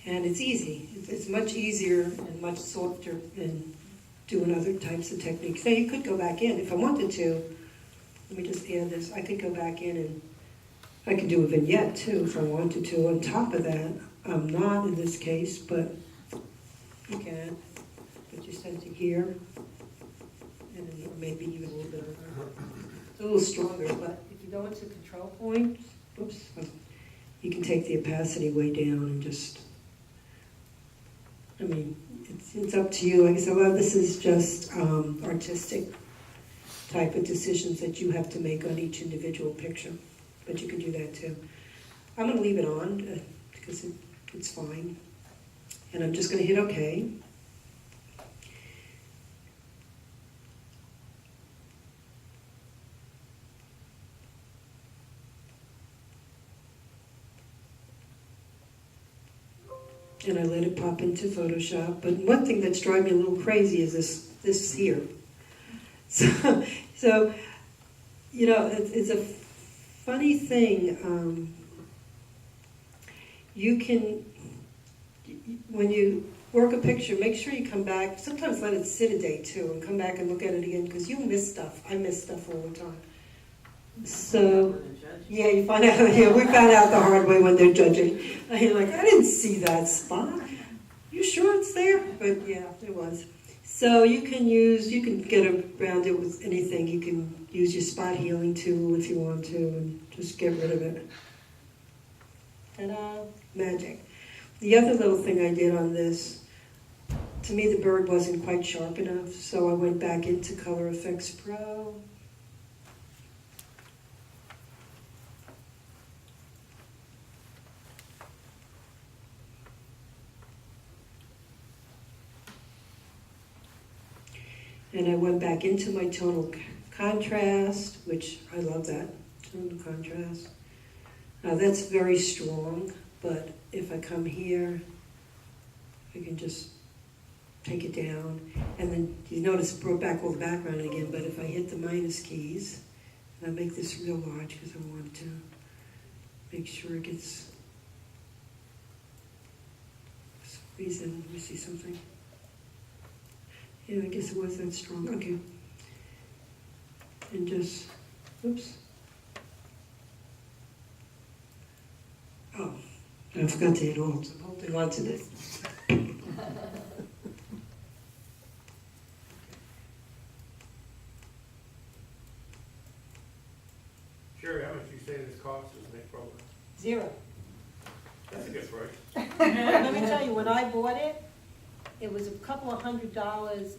And it's easy. It's much easier and much softer than doing other types of techniques. Now you could go back in if I wanted to. Let me just add this. I could go back in and I could do a vignette too if I wanted to. On top of that, I'm not in this case, but you can. But you send it here, and then maybe even a little bit of it's a little stronger. But if you go into control points, oops, you can take the opacity way down and just. I mean, it's up to you. Like I said, well, this is just artistic type of decisions that you have to make on each individual picture. But you can do that too. I'm going to leave it on because it's fine. And I'm just going to hit OK. And I let it pop into Photoshop. But one thing that's driving me a little crazy is this here. So you know, it's a funny thing. You can, when you work a picture, make sure you come back. Sometimes let it sit a day too, and come back and look at it again because you'll miss stuff. I miss stuff all the time. So, yeah, you find out. Yeah, we found out the hard way when they're judging. And you're like, I didn't see that spot. You sure it's there? But yeah, it was. So you can get around it with anything. You can use your spot healing tool if you want to, and just get rid of it. Ta-da! Magic. The other little thing I did on this, to me the bird wasn't quite sharp enough, so I went back into Color Effects Pro. And I went back into my tonal contrast, which I love that, tonal contrast. Now that's very strong, but if I come here, I can just take it down. And then you notice it brought back all the background again, but if I hit the minus keys, and I make this real large because I want to make sure it gets, for some reason, let me see something. Yeah, I guess it was that strong. Okay. And just, oops. Oh, I forgot to hit alt. I'm holding on to this. Sherry, how much you say this costs is Nick program? 0. That's a good price. Let me tell you, when I bought it, it was a couple of $100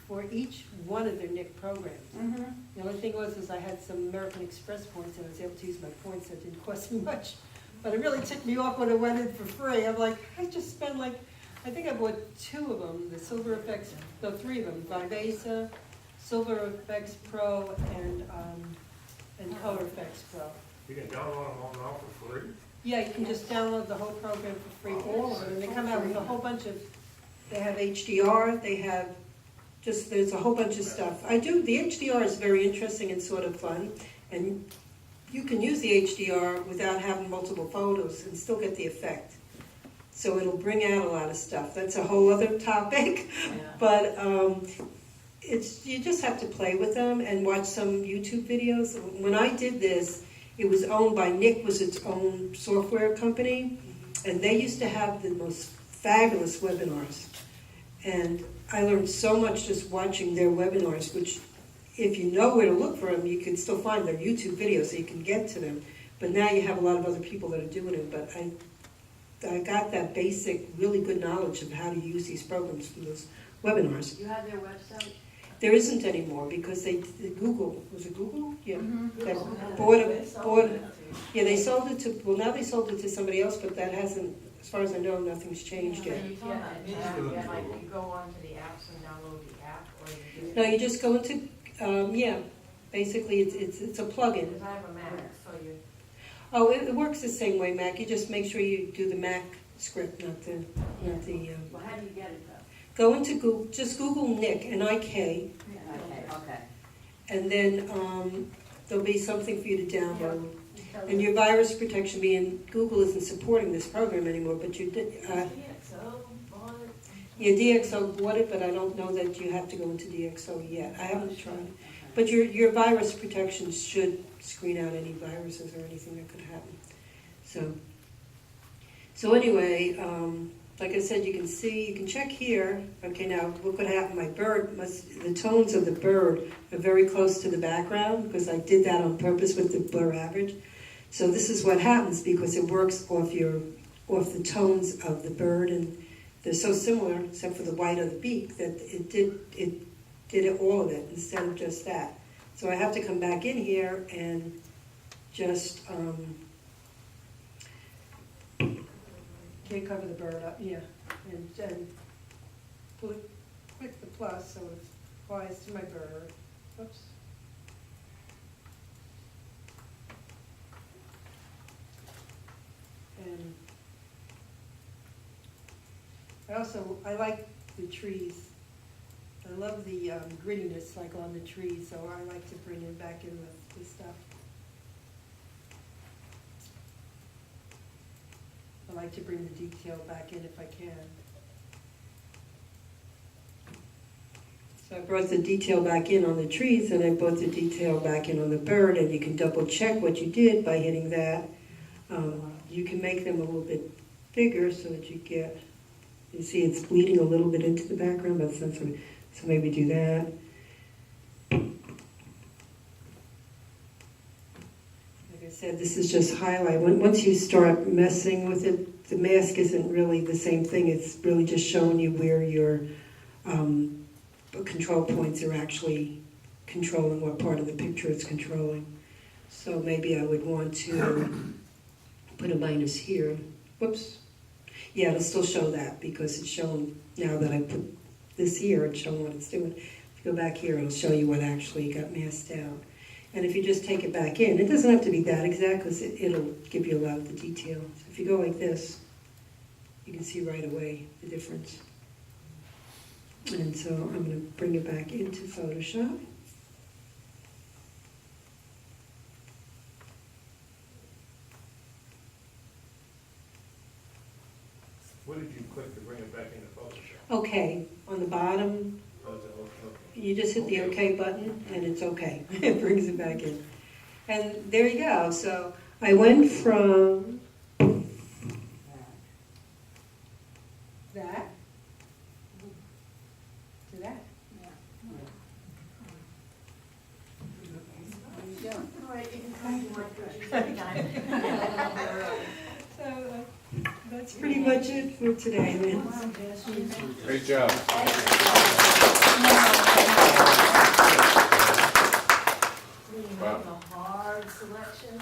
for each one of their NIC programs. Mm-hmm. The only thing was I had some American Express points and I was able to use my points. That didn't cost me much. But it really ticked me off when it went in for free. I'm like, I just spent like, I think I bought 2 of them, the Silver Effects, no, 3 of them, Vivesa, Silver Effects Pro, and Color Effects Pro. You can download them all now for free? Yeah, you can just download the whole program for free, all of them. And they come out with a whole bunch of, they have HDR, they have just, there's a whole bunch of stuff. The HDR is very interesting and sort of fun. And you can use the HDR without having multiple photos and still get the effect. So it'll bring out a lot of stuff. That's a whole other topic. Yeah. But you just have to play with them and watch some YouTube videos. When I did this, it was owned by NIC, was its own software company, and they used to have the most fabulous webinars. And I learned so much just watching their webinars, which if you know where to look for them, you can still find their YouTube videos so you can get to them. But now you have a lot of other people that are doing it. But I got that basic, really good knowledge of how to use these programs from those webinars. You have their website? There isn't anymore because Google, was it Google? Yeah. Mm-hmm. That bought it. Yeah, they sold it to, well now they sold it to somebody else, but that hasn't, as far as I know, nothing's changed yet. You go onto the apps and download the app, or you just... No, you just go into, yeah, basically it's a plugin. Because I have a Mac, so you... Oh, it works the same way, Mac. You just make sure you do the Mac script, not the... Well, how do you get it, though? Go into Google, just Google Nick, N-I-K. Okay. And then there'll be something for you to download. And your virus protection being, Google isn't supporting this program anymore, but you did, yeah, DxO bought it, but I don't know that you have to go into DxO yet. I haven't tried. But your virus protection should screen out any viruses or anything that could happen. So anyway, like I said, you can check here. Okay, now look what happened. My bird, the tones of the bird are very close to the background because I did that on purpose with the blur average. So this is what happens because it works off the tones of the bird, and they're so similar, except for the white of the beak, that it did all of it instead of just that. So I have to come back in here and just cover the bird up, yeah, and click the plus so it applies to my bird. Oops. And I like the trees. I love the grittiness like on the trees, so I like to bring it back in the stuff. I like to bring the detail back in if I can. So I brought the detail back in on the trees, and I brought the detail back in on the bird, and you can double check what you did by hitting that. You can make them a little bit bigger so that you see it's bleeding a little bit into the background, but so maybe do that. Like I said, this is just highlight. Once you start messing with it, the mask isn't really the same thing. It's really just showing you where your control points are actually controlling, what part of the picture it's controlling. So maybe I would want to put a minus here. Whoops. Yeah, it'll still show that because it's showing, now that I put this here, it's showing what it's doing. If you go back here, it'll show you what actually got masked out. And if you just take it back in, it doesn't have to be that exact because it'll give you a lot of the detail. So if you go like this, you can see right away the difference. And so I'm going to bring it back into Photoshop. What did you click to bring it back into Photoshop? Okay, on the bottom, Oh, is it okay? you just hit the OK button and it's okay. It brings it back in. And there you go. So I went from that to that. There you go. All right, you can come to work anytime. So that's pretty much it for today, then. Great job. Wow. The hard selection.